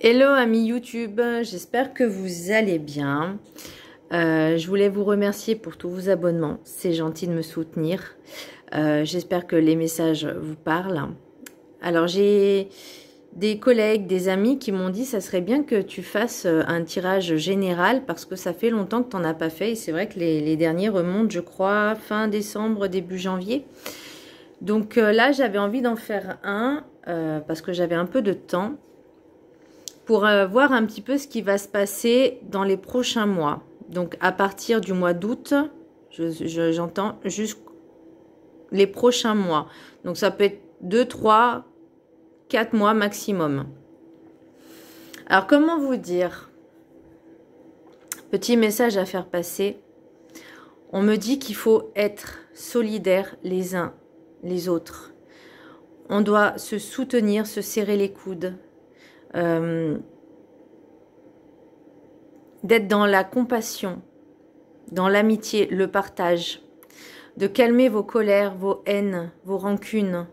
Hello amis YouTube, j'espère que vous allez bien. Je voulais vous remercier pour tous vos abonnements, c'est gentil de me soutenir. J'espère que les messages vous parlent. Alors j'ai des collègues, des amis qui m'ont dit ça serait bien que tu fasses un tirage général parce que ça fait longtemps que tu n'en as pas fait et c'est vrai que les derniers remontent je crois fin décembre, début janvier. Donc là j'avais envie d'en faire un parce que j'avais un peu de temps pour voir un petit peu ce qui va se passer dans les prochains mois. Donc à partir du mois d'août, j'entends jusqu'aux les prochains mois. Donc ça peut être 2, 3, 4 mois maximum. Alors comment vous dire? Petit message à faire passer. On me dit qu'il faut être solidaires les uns les autres. On doit se soutenir, se serrer les coudes. D'être dans la compassion, dans l'amitié, le partage, de calmer vos colères, vos haines, vos rancunes,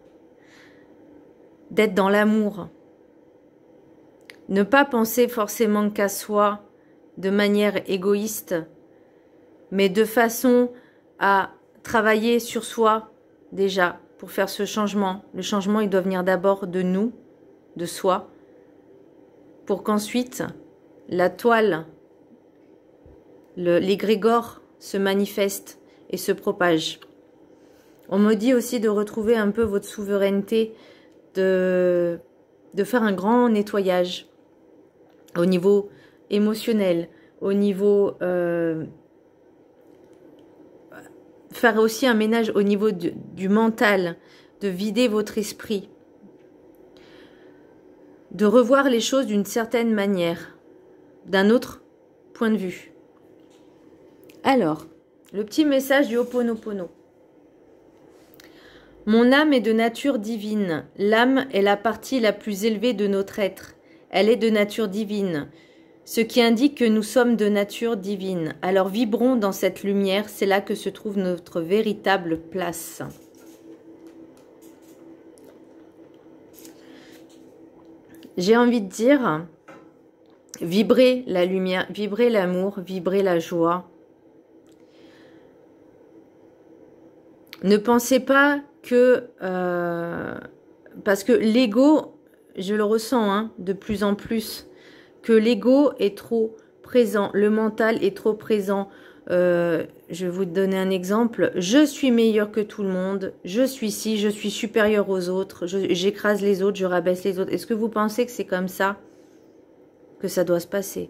d'être dans l'amour. Ne pas penser forcément qu'à soi de manière égoïste, mais de façon à travailler sur soi déjà pour faire ce changement. Le changement, il doit venir d'abord de nous, de soi, pour qu'ensuite la toile, l'égrégore se manifeste et se propage. On me dit aussi de retrouver un peu votre souveraineté, de faire un grand nettoyage au niveau émotionnel, au niveau... faire aussi un ménage au niveau du mental, de vider votre esprit, de revoir les choses d'une certaine manière, d'un autre point de vue. Alors, le petit message du Ho'oponopono. Mon âme est de nature divine. L'âme est la partie la plus élevée de notre être. Elle est de nature divine, ce qui indique que nous sommes de nature divine. Alors vibrons dans cette lumière, c'est là que se trouve notre véritable place. J'ai envie de dire, vibrez la lumière, vibrez l'amour, vibrez la joie. Ne pensez pas que... parce que l'ego, je le ressens hein, de plus en plus, que l'ego est trop présent, le mental est trop présent. Je vais vous donner un exemple. Je suis meilleur que tout le monde, je suis ci, je suis supérieur aux autres, j'écrase les autres, je rabaisse les autres. Est-ce que vous pensez que c'est comme ça que ça doit se passer?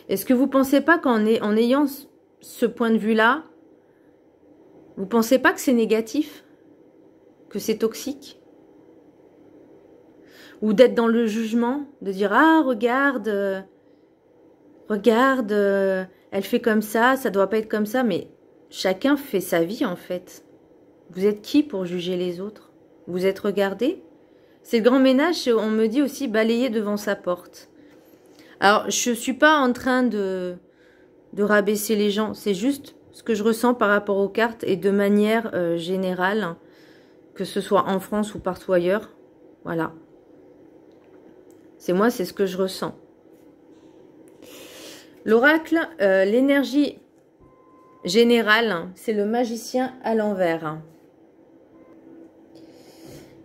Est-ce que vous pensez pas qu'en ayant ce point de vue-là, vous pensez pas que c'est négatif? Que c'est toxique? Ou d'être dans le jugement, de dire « Ah, regarde, elle fait comme ça doit pas être comme ça. » Mais chacun fait sa vie en fait. Vous êtes qui pour juger les autres? Vous êtes regardé? C'est le grand ménage, on me dit aussi balayer devant sa porte. Alors, je suis pas en train de rabaisser les gens, c'est juste ce que je ressens par rapport aux cartes et de manière générale, que ce soit en France ou partout ailleurs. Voilà. C'est moi, c'est ce que je ressens. L'oracle, l'énergie générale, c'est le magicien à l'envers.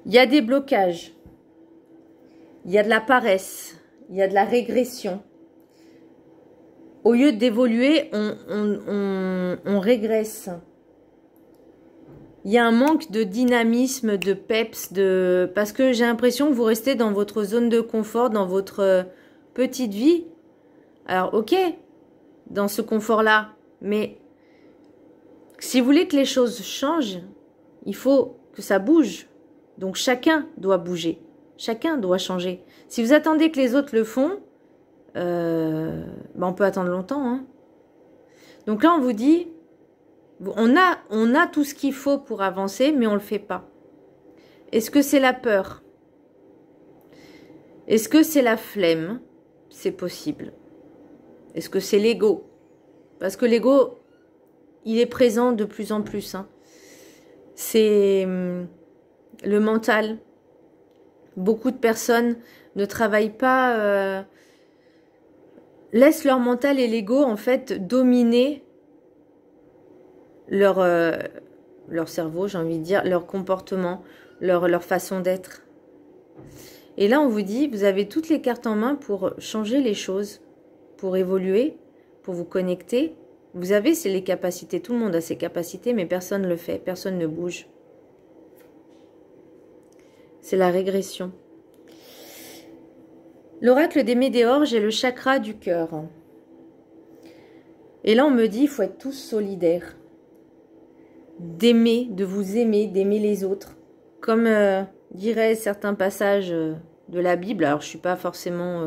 Il y a des blocages, il y a de la paresse, il y a de la régression. Au lieu d'évoluer, on régresse. Il y a un manque de dynamisme, de peps, parce que j'ai l'impression que vous restez dans votre zone de confort, dans votre petite vie. Alors, ok, dans ce confort-là, mais si vous voulez que les choses changent, il faut que ça bouge. Donc, chacun doit bouger. Chacun doit changer. Si vous attendez que les autres le font, on peut attendre longtemps. Hein. Donc là, on vous dit, on a tout ce qu'il faut pour avancer, mais on ne le fait pas. Est-ce que c'est la peur? Est-ce que c'est la flemme? C'est possible. Est-ce que c'est l'ego? Parce que l'ego, il est présent de plus en plus. Hein. C'est le mental. Beaucoup de personnes ne travaillent pas, laissent leur mental et l'ego en fait dominer leur cerveau, j'ai envie de dire, leur comportement, leur façon d'être. Et là, on vous dit, vous avez toutes les cartes en main pour changer les choses, pour évoluer, pour vous connecter. Vous avez les capacités, tout le monde a ses capacités, mais personne ne le fait, personne ne bouge. C'est la régression. L'oracle des Médéors, j'ai le chakra du cœur. Et là, on me dit, il faut être tous solidaires. D'aimer, de vous aimer, d'aimer les autres. Comme diraient certains passages de la Bible, alors je ne suis pas forcément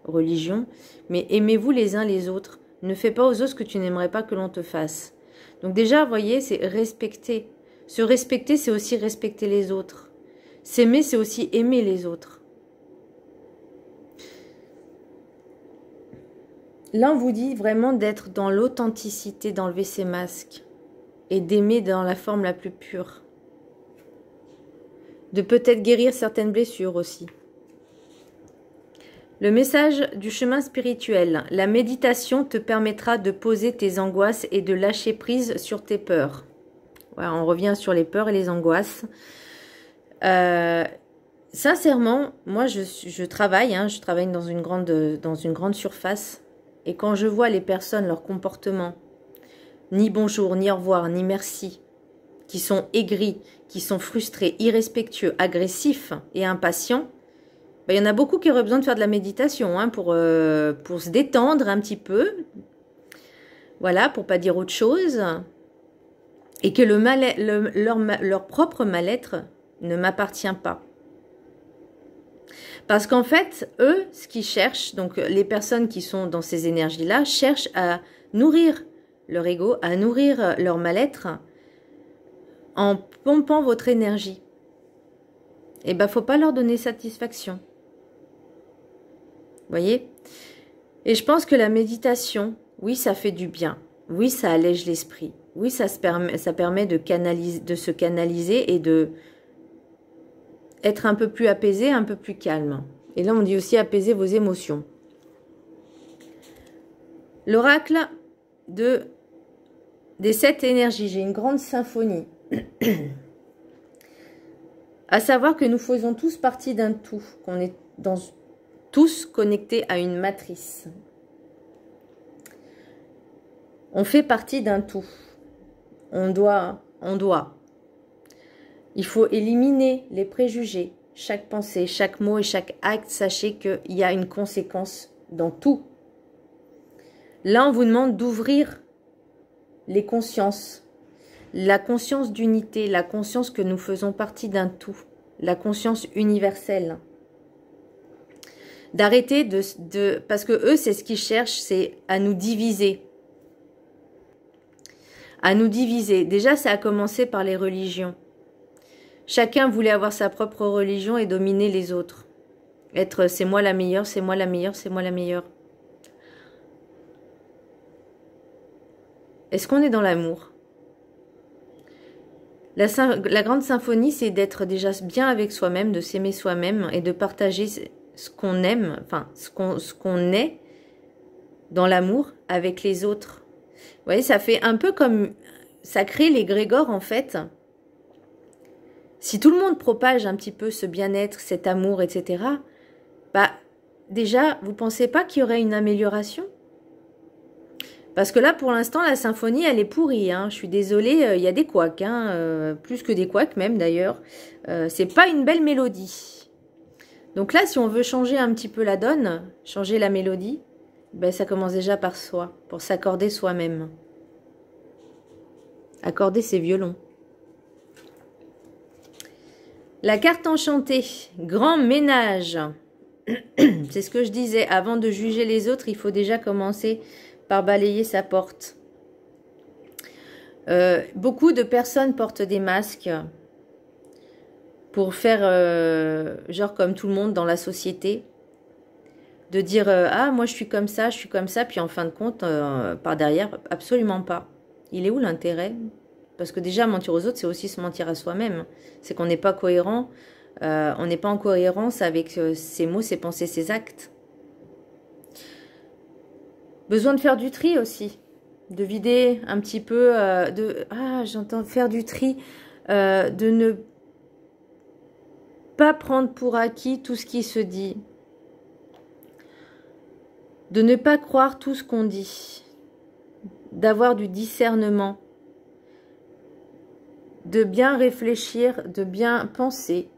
religion, mais aimez-vous les uns les autres. Ne fais pas aux autres ce que tu n'aimerais pas que l'on te fasse. Donc déjà, vous voyez, c'est respecter. Se respecter, c'est aussi respecter les autres. S'aimer, c'est aussi aimer les autres. Là, on vous dit vraiment d'être dans l'authenticité, d'enlever ses masques et d'aimer dans la forme la plus pure. De peut-être guérir certaines blessures aussi. Le message du chemin spirituel. La méditation te permettra de poser tes angoisses et de lâcher prise sur tes peurs. Voilà, on revient sur les peurs et les angoisses. Sincèrement, moi je travaille dans une grande surface. Et quand je vois les personnes, leur comportement, ni bonjour, ni au revoir, ni merci, qui sont aigris, qui sont frustrés, irrespectueux, agressifs et impatients, ben, il y en a beaucoup qui auraient besoin de faire de la méditation pour se détendre un petit peu. Voilà, pour pas dire autre chose. Et que leur propre mal-être ne m'appartient pas. Parce qu'en fait, eux, ce qu'ils cherchent, donc les personnes qui sont dans ces énergies-là, cherchent à nourrir leur ego, à nourrir leur mal-être en pompant votre énergie. Et ben, faut pas leur donner satisfaction. Vous voyez? Et je pense que la méditation, oui, ça fait du bien. Oui, ça allège l'esprit. Oui, ça permet de se canaliser et de être un peu plus apaisé, un peu plus calme. Et là, on dit aussi apaiser vos émotions. L'oracle des 7 énergies. J'ai une grande symphonie. À savoir que nous faisons tous partie d'un tout, qu'on est tous connectés à une matrice. On fait partie d'un tout. On doit. Il faut éliminer les préjugés. Chaque pensée, chaque mot et chaque acte, sachez qu'il y a une conséquence dans tout. Là, on vous demande d'ouvrir les consciences. La conscience d'unité, la conscience que nous faisons partie d'un tout. La conscience universelle. D'arrêter parce que eux, c'est ce qu'ils cherchent, c'est à nous diviser. À nous diviser. Déjà, ça a commencé par les religions. Chacun voulait avoir sa propre religion et dominer les autres. Être c'est moi la meilleure, c'est moi la meilleure, c'est moi la meilleure. Est-ce qu'on est dans l'amour? La grande symphonie, c'est d'être déjà bien avec soi-même, de s'aimer soi-même et de partager ce qu'on aime, enfin ce qu'on est dans l'amour avec les autres. Vous voyez, ça fait un peu comme... Ça crée l'égrégore en fait. Si tout le monde propage un petit peu ce bien-être, cet amour, etc., bah déjà, vous pensez pas qu'il y aurait une amélioration? Parce que là, pour l'instant, la symphonie, elle est pourrie. Hein. Je suis désolée, il y a des couacs, plus que des couacs même d'ailleurs. C'est pas une belle mélodie. Donc là, si on veut changer un petit peu la donne, changer la mélodie, ben, ça commence déjà par soi, pour s'accorder soi-même. Accorder ses violons. La carte enchantée, grand ménage. C'est ce que je disais, avant de juger les autres, il faut déjà commencer par balayer sa porte. Beaucoup de personnes portent des masques pour faire genre comme tout le monde dans la société. De dire ah moi je suis comme ça, puis en fin de compte, par derrière, absolument pas. Il est où l'intérêt? Parce que déjà mentir aux autres, c'est aussi se mentir à soi-même. C'est qu'on n'est pas cohérent on n'est pas en cohérence avec ses mots, ses pensées, ses actes. Besoin de faire du tri aussi, de vider un petit peu, j'entends faire du tri, de ne pas prendre pour acquis tout ce qui se dit, de ne pas croire tout ce qu'on dit, d'avoir du discernement, de bien réfléchir, de bien penser.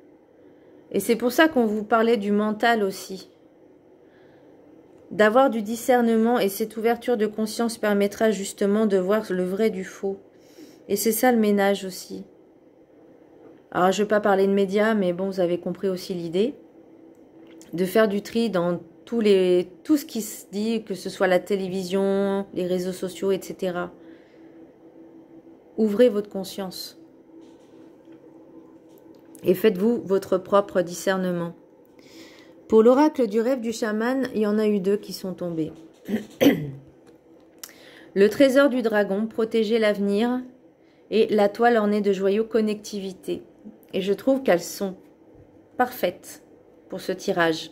Et c'est pour ça qu'on vous parlait du mental aussi. D'avoir du discernement, et cette ouverture de conscience permettra justement de voir le vrai du faux. Et c'est ça le ménage aussi. Alors je ne vais pas parler de médias, mais bon, vous avez compris aussi l'idée. De faire du tri dans tout ce qui se dit, que ce soit la télévision, les réseaux sociaux, etc. Ouvrez votre conscience. Et faites-vous votre propre discernement. Pour l'oracle du rêve du chaman, il y en a eu 2 qui sont tombés. Le trésor du dragon, protéger l'avenir, et la toile ornée de joyaux, connectivité. Et je trouve qu'elles sont parfaites pour ce tirage.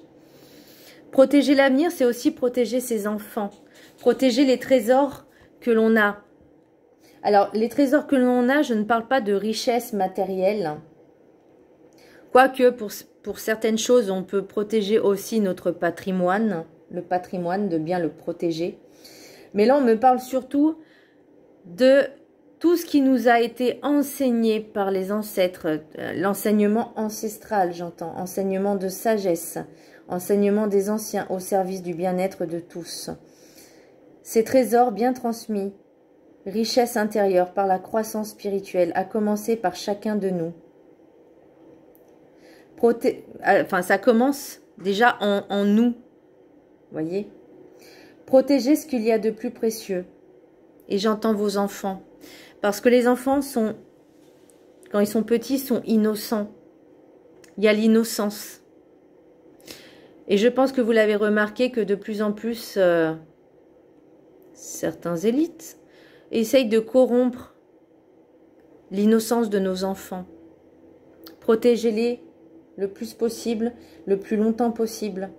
Protéger l'avenir, c'est aussi protéger ses enfants. Protéger les trésors que l'on a. Alors, les trésors que l'on a, je ne parle pas de richesse matérielle. Quoique, pour certaines choses, on peut protéger aussi notre patrimoine. Le patrimoine, de bien le protéger. Mais là, on me parle surtout de tout ce qui nous a été enseigné par les ancêtres. L'enseignement ancestral, j'entends. Enseignement de sagesse. Enseignement des anciens au service du bien-être de tous. Ces trésors bien transmis, richesse intérieure par la croissance spirituelle, à commencer par chacun de nous. Ça commence déjà en nous, voyez. Protégez ce qu'il y a de plus précieux. Et j'entends vos enfants. Parce que les enfants sont, quand ils sont petits, sont innocents. Il y a l'innocence. Et je pense que vous l'avez remarqué que de plus en plus, certains élites essayent de corrompre l'innocence de nos enfants. Protégez-les le plus possible, le plus longtemps possible.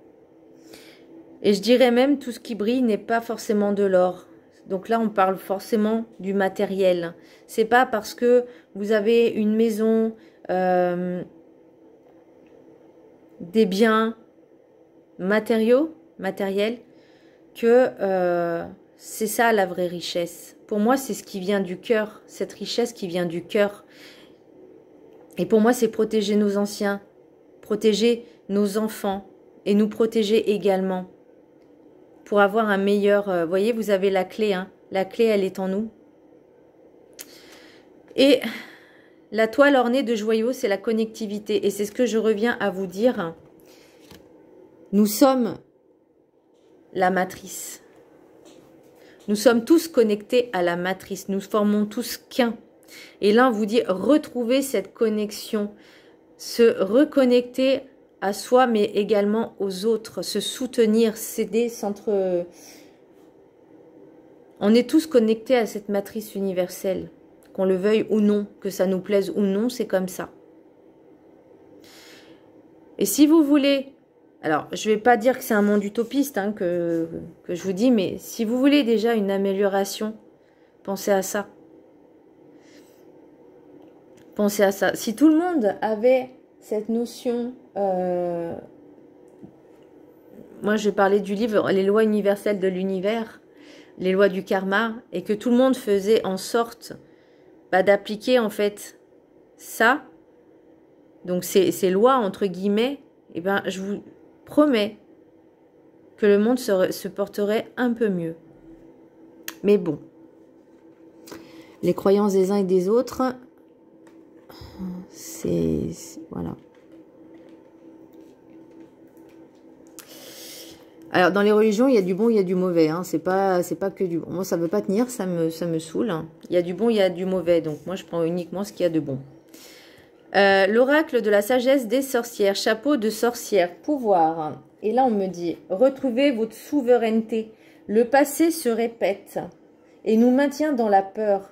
Et je dirais même, tout ce qui brille n'est pas forcément de l'or. Donc là, on parle forcément du matériel. C'est pas parce que vous avez une maison, des biens matériels, que c'est ça la vraie richesse. Pour moi, c'est ce qui vient du cœur, cette richesse qui vient du cœur. Et pour moi, c'est protéger nos anciens, protéger nos enfants et nous protéger également pour avoir un meilleur... voyez, vous avez la clé, hein. La clé, elle est en nous. Et la toile ornée de joyaux, c'est la connectivité. Et c'est ce que je reviens à vous dire. Nous sommes la matrice. Nous sommes tous connectés à la matrice. Nous formons tous qu'un. Et là, on vous dit, retrouver cette connexion. Se reconnecter à soi, mais également aux autres. Se soutenir, s'aider, On est tous connectés à cette matrice universelle. Qu'on le veuille ou non, que ça nous plaise ou non, c'est comme ça. Et si vous voulez... Alors, je ne vais pas dire que c'est un monde utopiste hein, que je vous dis, mais si vous voulez déjà une amélioration, pensez à ça. Pensez à ça. Si tout le monde avait cette notion... moi, je vais parler du livre « Les lois universelles de l'univers », les lois du karma, et que tout le monde faisait en sorte d'appliquer en fait ça, donc ces lois entre guillemets, et ben je vous promets que le monde se porterait un peu mieux. Mais bon, les croyances des uns et des autres, voilà. Alors, dans les religions, il y a du bon, il y a du mauvais. Hein. C'est pas que du bon. Moi, ça ne veut pas tenir, ça me saoule. Hein. Il y a du bon, il y a du mauvais. Donc, moi, je prends uniquement ce qu'il y a de bon. L'oracle de la sagesse des sorcières. Chapeau de sorcière. Pouvoir. Et là, on me dit, retrouvez votre souveraineté. Le passé se répète et nous maintient dans la peur.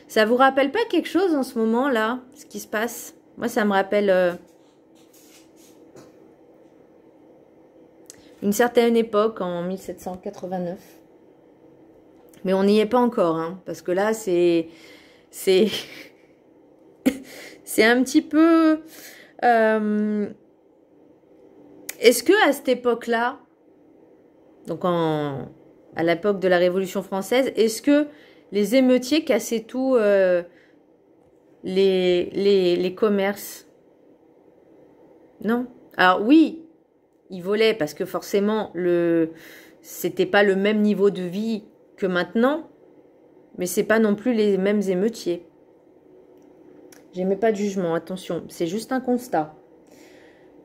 Ça vous rappelle pas quelque chose en ce moment, là, ce qui se passe? Moi, ça me rappelle une certaine époque, en 1789. Mais on n'y est pas encore, hein, parce que là, c'est un petit peu... Est-ce que à cette époque-là, donc à l'époque de la Révolution française, est-ce que les émeutiers cassaient tout les commerces? Non. Alors oui, ils volaient parce que forcément, c'était pas le même niveau de vie que maintenant, mais c'est pas non plus les mêmes émeutiers. J'aimais pas de jugement, attention, c'est juste un constat.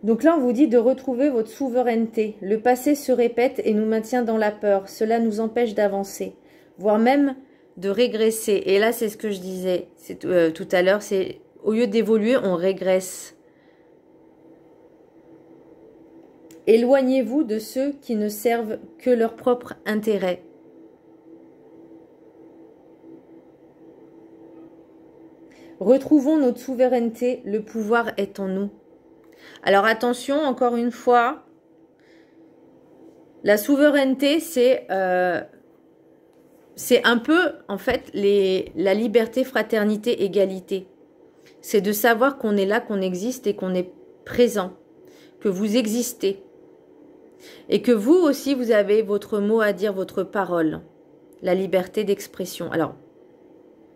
Donc là, on vous dit de retrouver votre souveraineté. Le passé se répète et nous maintient dans la peur. Cela nous empêche d'avancer, voire même de régresser. Et là, c'est ce que je disais tout à l'heure, c'est au lieu d'évoluer, on régresse. Éloignez-vous de ceux qui ne servent que leur propre intérêt. Retrouvons notre souveraineté, le pouvoir est en nous. Alors attention, encore une fois, la souveraineté, c'est un peu, en fait, la liberté, fraternité, égalité. C'est de savoir qu'on est là, qu'on existe et qu'on est présent, que vous existez. Et que vous aussi, vous avez votre mot à dire, votre parole, la liberté d'expression. Alors,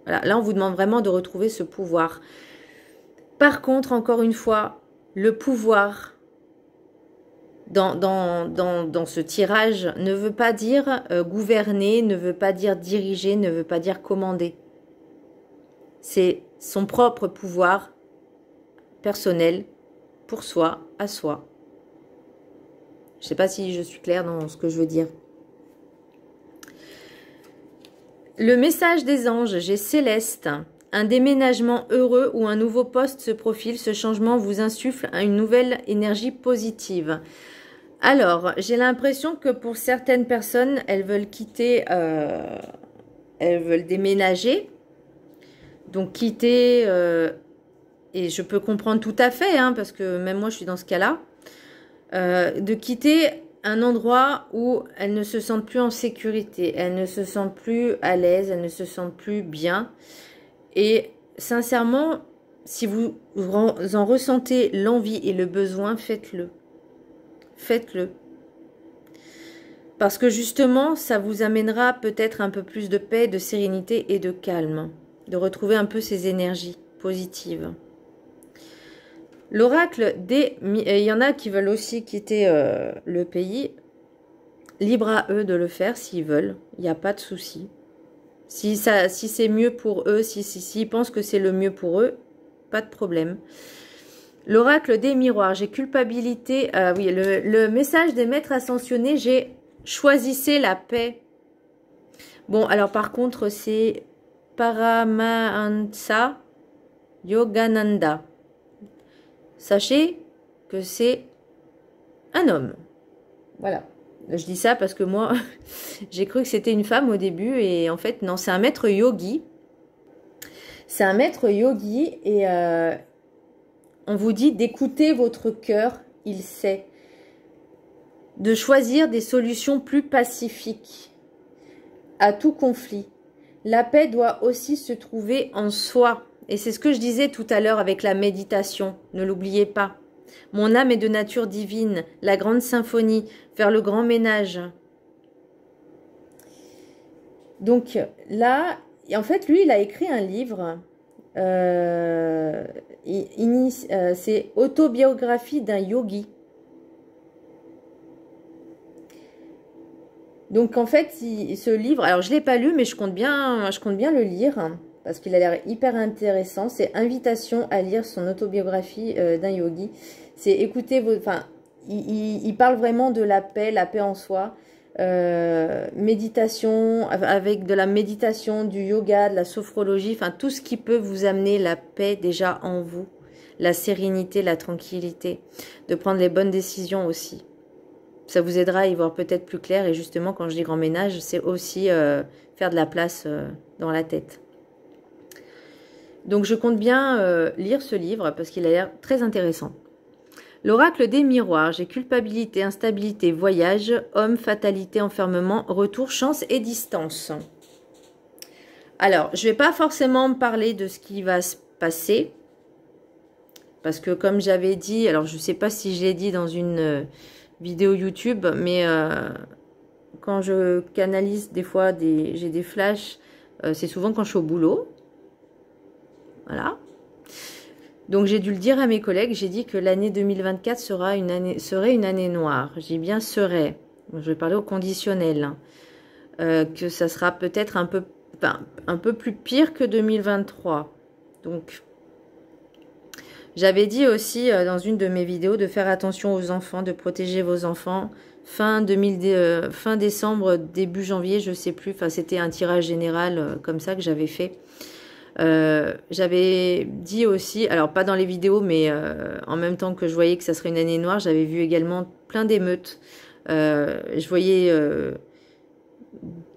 voilà, là, on vous demande vraiment de retrouver ce pouvoir. Par contre, encore une fois, le pouvoir dans ce tirage ne veut pas dire gouverner, ne veut pas dire diriger, ne veut pas dire commander. C'est son propre pouvoir personnel pour soi, à soi. Je ne sais pas si je suis claire dans ce que je veux dire. Le message des anges, j'ai Céleste. Un déménagement heureux ou un nouveau poste se profile. Ce changement vous insuffle une nouvelle énergie positive. Alors, j'ai l'impression que pour certaines personnes, elles veulent quitter, elles veulent déménager. Donc, quitter, et je peux comprendre tout à fait, hein, parce que même moi, je suis dans ce cas-là, de quitter un endroit où elles ne se sentent plus en sécurité, elles ne se sentent plus à l'aise, elles ne se sentent plus bien. Et sincèrement, si vous en ressentez l'envie et le besoin, faites-le. Faites-le. Parce que justement, ça vous amènera peut-être un peu plus de paix, de sérénité et de calme. De retrouver un peu ces énergies positives. L'oracle il y en a qui veulent aussi quitter le pays. Libre à eux de le faire s'ils veulent. Il n'y a pas de souci. Si c'est mieux pour eux, s'ils pensent que c'est le mieux pour eux, pas de problème. L'oracle des miroirs, j'ai culpabilité. Oui, le message des maîtres ascensionnés, j'ai choisissez la paix. Bon, alors par contre, c'est Paramahansa Yogananda. Sachez que c'est un homme. Voilà. Je dis ça parce que moi, j'ai cru que c'était une femme au début et en fait, non, c'est un maître yogi. C'est un maître yogi et on vous dit d'écouter votre cœur, il sait. De choisir des solutions plus pacifiques à tout conflit. La paix doit aussi se trouver en soi. Et c'est ce que je disais tout à l'heure avec la méditation. Ne l'oubliez pas. Mon âme est de nature divine, la grande symphonie, faire le grand ménage. Donc là, en fait, lui, il a écrit un livre. C'est Autobiographie d'un yogi. Donc en fait, ce livre, alors je ne l'ai pas lu, mais je compte bien le lire, hein, parce qu'il a l'air hyper intéressant. C'est Invitation à lire son autobiographie d'un yogi. C'est écouter vos... Enfin, il parle vraiment de la paix en soi. Méditation, avec de la méditation, du yoga, de la sophrologie, enfin tout ce qui peut vous amener la paix déjà en vous. La sérénité, la tranquillité. De prendre les bonnes décisions aussi. Ça vous aidera à y voir peut-être plus clair. Et justement, quand je dis grand ménage, c'est aussi faire de la place dans la tête. Donc je compte bien lire ce livre parce qu'il a l'air très intéressant. L'oracle des miroirs, j'ai culpabilité, instabilité, voyage, homme, fatalité, enfermement, retour, chance et distance. Alors, je ne vais pas forcément parler de ce qui va se passer. Parce que comme j'avais dit, alors je ne sais pas si je l'ai dit dans une vidéo YouTube, mais quand je canalise des fois, j'ai des flashs, c'est souvent quand je suis au boulot. Voilà. Donc j'ai dû le dire à mes collègues, j'ai dit que l'année 2024 serait une année noire. J'ai bien serait. Je vais parler au conditionnel. Hein. Que ça sera peut-être un peu plus pire que 2023. Donc j'avais dit aussi dans une de mes vidéos de faire attention aux enfants, de protéger vos enfants. Fin décembre, début janvier, je sais plus. Enfin, c'était un tirage général comme ça que j'avais fait. J'avais dit aussi, alors pas dans les vidéos, mais en même temps que je voyais que ça serait une année noire, j'avais vu également plein d'émeutes. Je voyais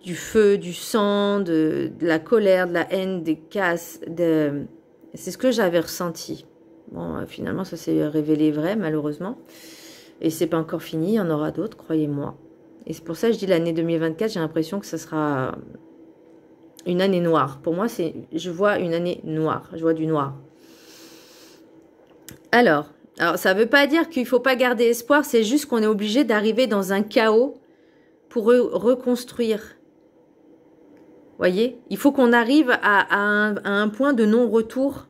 du feu, du sang, de la colère, de la haine, des casses. C'est ce que j'avais ressenti. Bon, finalement, ça s'est révélé vrai, malheureusement. Et c'est pas encore fini, il y en aura d'autres, croyez-moi. Et c'est pour ça que je dis l'année 2024, j'ai l'impression que ça sera une année noire. Pour moi, je vois une année noire. Je vois du noir. Alors ça ne veut pas dire qu'il ne faut pas garder espoir. C'est juste qu'on est obligé d'arriver dans un chaos pour reconstruire. Voyez, il faut qu'on arrive à un point de non-retour.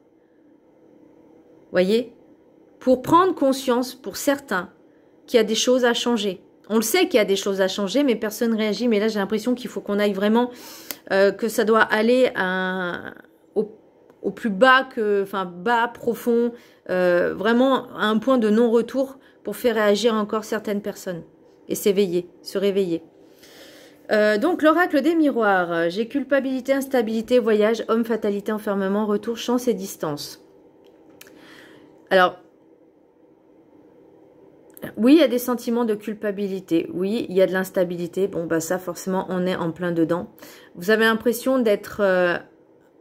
Voyez, pour prendre conscience, pour certains, qu'il y a des choses à changer. On le sait qu'il y a des choses à changer, mais personne ne réagit. Mais là, j'ai l'impression qu'il faut qu'on aille vraiment... que ça doit aller au plus bas, bas, profond, vraiment à un point de non-retour pour faire réagir encore certaines personnes et s'éveiller, se réveiller. Donc l'oracle des miroirs, j'ai culpabilité, instabilité, voyage, homme, fatalité, enfermement, retour, chance et distance. Alors, oui, il y a des sentiments de culpabilité. Oui, il y a de l'instabilité. Bon, bah ça, forcément, on est en plein dedans. Vous avez l'impression d'être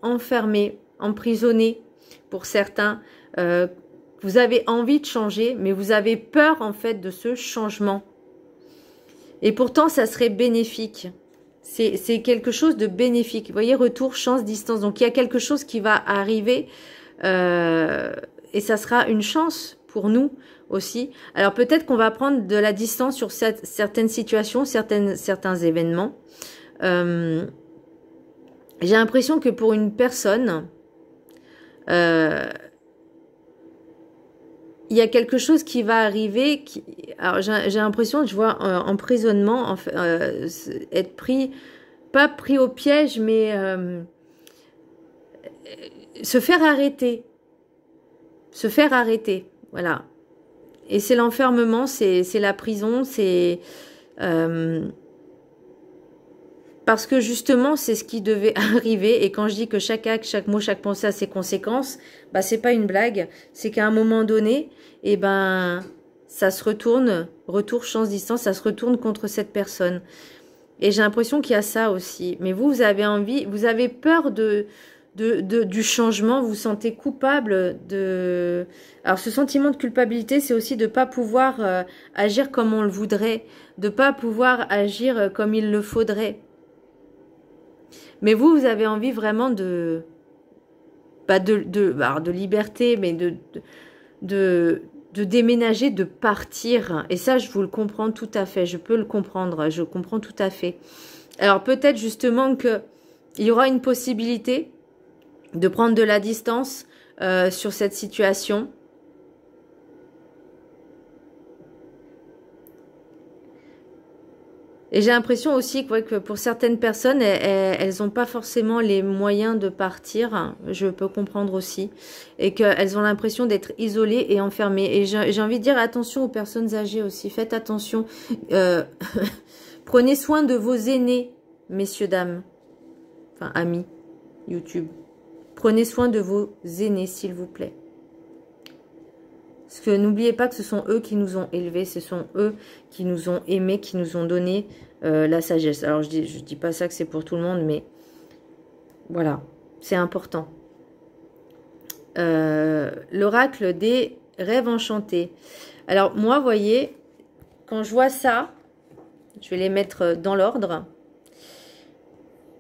enfermé, emprisonné pour certains. Vous avez envie de changer, mais vous avez peur, en fait, de ce changement. Et pourtant, ça serait bénéfique. C'est quelque chose de bénéfique. Vous voyez, retour, chance, distance. Donc, il y a quelque chose qui va arriver et ça sera une chance pour nous aussi. Alors peut-être qu'on va prendre de la distance sur certaines situations, certains événements. J'ai l'impression que pour une personne, il y a quelque chose qui va arriver. Alors j'ai l'impression que je vois emprisonnement, être pris, pas pris au piège, mais se faire arrêter. Se faire arrêter, voilà. Et c'est l'enfermement, c'est la prison, c'est... parce que justement, c'est ce qui devait arriver. Et quand je dis que chaque acte, chaque mot, chaque pensée a ses conséquences, bah c'est pas une blague. C'est qu'à un moment donné, eh ben, ça se retourne, retour, chance, distance, ça se retourne contre cette personne. Et j'ai l'impression qu'il y a ça aussi. Mais vous avez envie, vous avez peur du changement, vous vous sentez coupable de... Alors ce sentiment de culpabilité, c'est aussi de ne pas pouvoir agir comme on le voudrait, de ne pas pouvoir agir comme il le faudrait. Mais vous avez envie vraiment de liberté, mais de déménager, de partir. Et ça, je vous le comprends tout à fait, je peux le comprendre, je comprends tout à fait. Alors peut-être justement qu'il y aura une possibilité de prendre de la distance sur cette situation. Et j'ai l'impression aussi que pour certaines personnes, elles n'ont pas forcément les moyens de partir. Je peux comprendre aussi. Et qu'elles ont l'impression d'être isolées et enfermées. Et j'ai envie de dire attention aux personnes âgées aussi. Faites attention. Prenez soin de vos aînés, messieurs, dames. Enfin, amis, YouTube. Prenez soin de vos aînés, s'il vous plaît. Parce que n'oubliez pas que ce sont eux qui nous ont élevés, ce sont eux qui nous ont aimés, qui nous ont donné la sagesse. Alors, je dis pas ça que c'est pour tout le monde, mais voilà, c'est important. l'oracle des rêves enchantés. Alors moi, vous voyez, quand je vois ça, je vais les mettre dans l'ordre.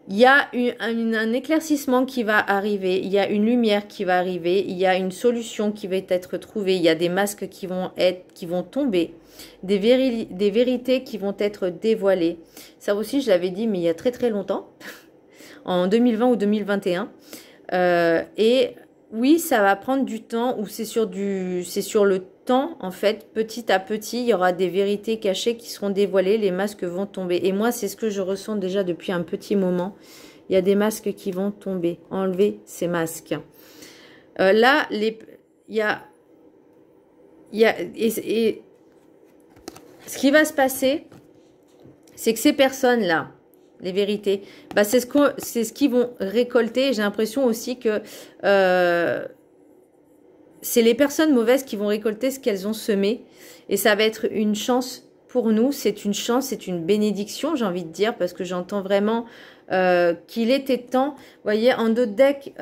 Il y a un éclaircissement qui va arriver, il y a une lumière qui va arriver, il y a une solution qui va être trouvée, il y a des masques qui vont tomber, des vérités qui vont être dévoilées. Ça aussi, je l'avais dit, mais il y a très très longtemps, en 2020 ou 2021. Et oui, ça va prendre du temps, ou c'est sur le temps, en fait, petit à petit, il y aura des vérités cachées qui seront dévoilées, les masques vont tomber. Et moi, c'est ce que je ressens déjà depuis un petit moment. Il y a des masques qui vont tomber, enlever ces masques. Là, il y a ce qui va se passer, c'est que ces personnes-là, les vérités, bah c'est ce qu'ils vont récolter. J'ai l'impression aussi que c'est les personnes mauvaises qui vont récolter ce qu'elles ont semé. Et ça va être une chance pour nous. C'est une chance, c'est une bénédiction, j'ai envie de dire, parce que j'entends vraiment qu'il était temps. Vous voyez, en d'autres decks,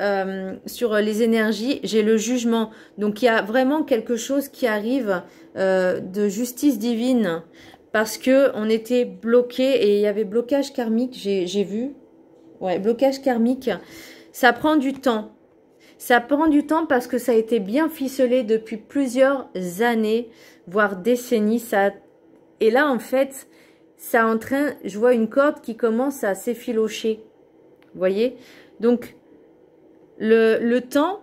sur les énergies, j'ai le jugement. Donc, il y a vraiment quelque chose qui arrive de justice divine. Parce que on était bloqué et il y avait blocage karmique, j'ai vu. Ouais, blocage karmique. Ça prend du temps. Ça prend du temps parce que ça a été bien ficelé depuis plusieurs années, voire décennies. Et là, en fait, ça en train, je vois une corde qui commence à s'effilocher. Vous voyez? Donc, le temps,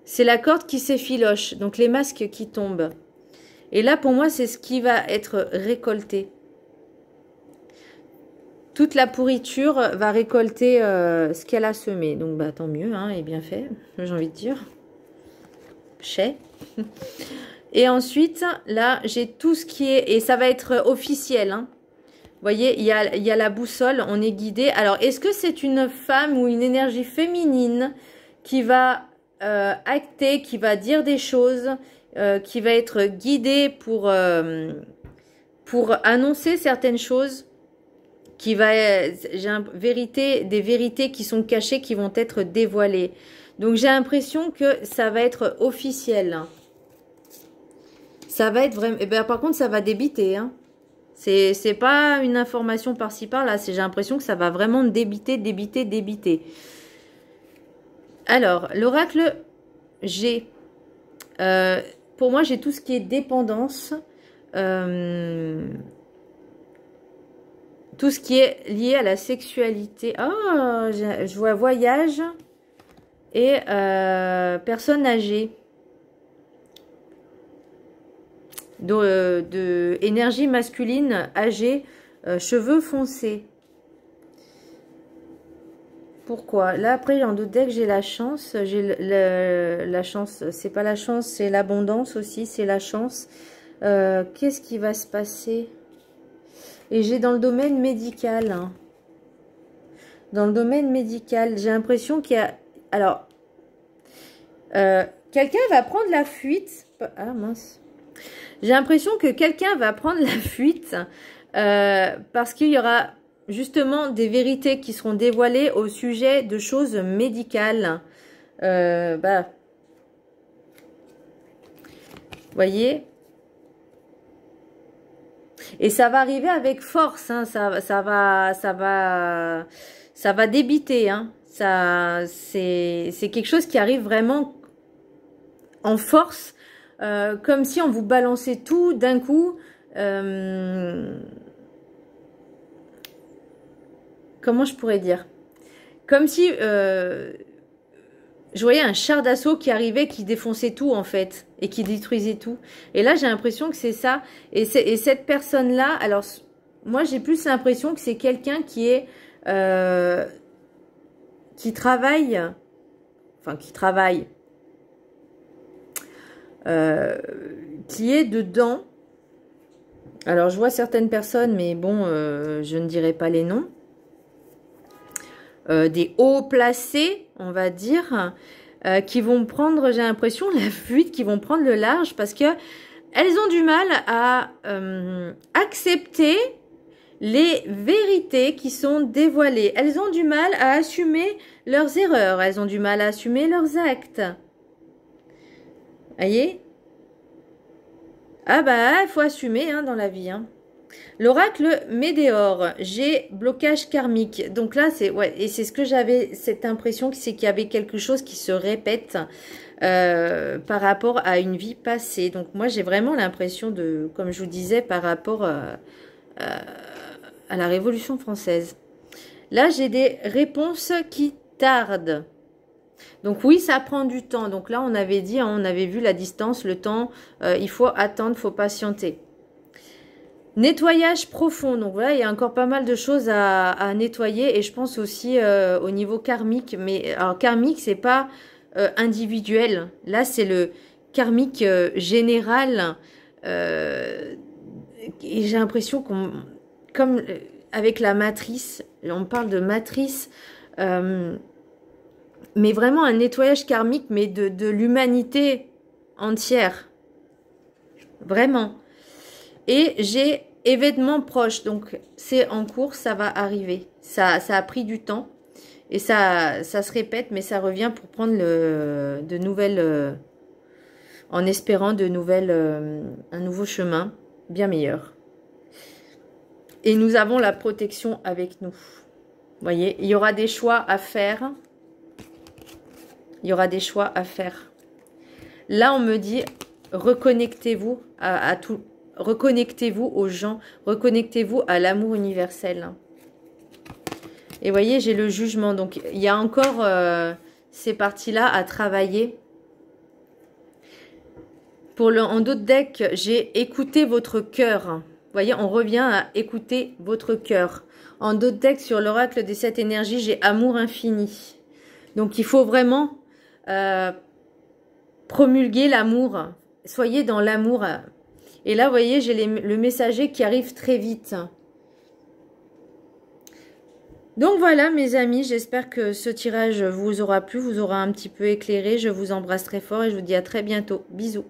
c'est la corde qui s'effiloche. Donc, les masques qui tombent. Et là, pour moi, c'est ce qui va être récolté. Toute la pourriture va récolter ce qu'elle a semé. Donc, bah, tant mieux, hein, et bien fait, j'ai envie de dire. Chez. Et ensuite, là, j'ai tout ce qui est... Et ça va être officiel, hein. Vous voyez, il y a la boussole, on est guidé. Alors, est-ce que c'est une femme ou une énergie féminine qui va acter, qui va dire des choses, qui va être guidée pour annoncer certaines choses, qui va, des vérités qui sont cachées, qui vont être dévoilées. Donc, j'ai l'impression que ça va être officiel. Ça va être vraiment... Eh ben, par contre, ça va débiter, hein. C'est pas une information par-ci par-là. J'ai l'impression que ça va vraiment débiter, débiter, débiter. Alors, l'oracle G. Pour moi, j'ai tout ce qui est dépendance. Tout ce qui est lié à la sexualité. Oh, je vois voyage et personne âgée. De énergie masculine âgée, cheveux foncés. Pourquoi? Là, après, en d'autres decks, j'ai la chance. J'ai la chance. C'est pas la chance, c'est l'abondance aussi. C'est la chance. Qu'est-ce qui va se passer? Et j'ai dans le domaine médical. Hein. Dans le domaine médical, j'ai l'impression qu'il y a... Alors, quelqu'un va prendre la fuite. Ah, mince. J'ai l'impression que quelqu'un va prendre la fuite parce qu'il y aura justement des vérités qui seront dévoilées au sujet de choses médicales. Vous voyez? Et ça va arriver avec force, hein, ça va débiter, hein. C'est quelque chose qui arrive vraiment en force. Comme si on vous balançait tout d'un coup. Comment je pourrais dire? Comme si je voyais un char d'assaut qui arrivait, qui défonçait tout en fait, et qui détruisait tout. Et là, j'ai l'impression que c'est ça. Et cette personne-là, alors moi, j'ai plus l'impression que c'est quelqu'un qui est qui travaille, qui est dedans. Alors, je vois certaines personnes, mais bon, je ne dirai pas les noms. Des hauts placés, on va dire, qui vont prendre, j'ai l'impression, la fuite, qui vont prendre le large parce que elles ont du mal à accepter les vérités qui sont dévoilées. Elles ont du mal à assumer leurs erreurs. Elles ont du mal à assumer leurs actes. Voyez? Ah bah, il faut assumer hein, dans la vie. Hein. L'oracle Médéor, j'ai blocage karmique. Donc là, c'est ouais, et c'est ce que j'avais, cette impression, c'est qu'il y avait quelque chose qui se répète par rapport à une vie passée. Donc moi, j'ai vraiment l'impression de, comme je vous disais, par rapport à la Révolution française. Là, j'ai des réponses qui tardent. Donc oui, ça prend du temps. Donc là, on avait dit, hein, on avait vu la distance, le temps, il faut attendre, il faut patienter. Nettoyage profond. Donc voilà, il y a encore pas mal de choses à nettoyer et je pense aussi au niveau karmique. Mais alors karmique, c'est pas individuel. Là, c'est le karmique général. Et j'ai l'impression qu'on, comme avec la matrice, on parle de matrice. Mais vraiment un nettoyage karmique, mais de l'humanité entière. Vraiment. Et j'ai événements proches. Donc, c'est en cours, ça va arriver. Ça a pris du temps. Et ça se répète, mais ça revient pour prendre de nouvelles... en espérant de nouvelles... un nouveau chemin bien meilleur. Et nous avons la protection avec nous. Vous voyez, il y aura des choix à faire. Il y aura des choix à faire. Là, on me dit, reconnectez-vous à tout. Reconnectez-vous aux gens. Reconnectez-vous à l'amour universel. Et vous voyez, j'ai le jugement. Donc, il y a encore ces parties-là à travailler. En d'autres decks, j'ai écouté votre cœur. Vous voyez, on revient à écouter votre cœur. En d'autres decks, sur l'oracle des 7 énergies, j'ai amour infini. Donc, il faut vraiment... promulguer l'amour, soyez dans l'amour. Et là, vous voyez, j'ai le messager qui arrive très vite. Donc voilà, mes amis, j'espère que ce tirage vous aura plu, vous aura un petit peu éclairé. Je vous embrasse très fort et je vous dis à très bientôt. Bisous.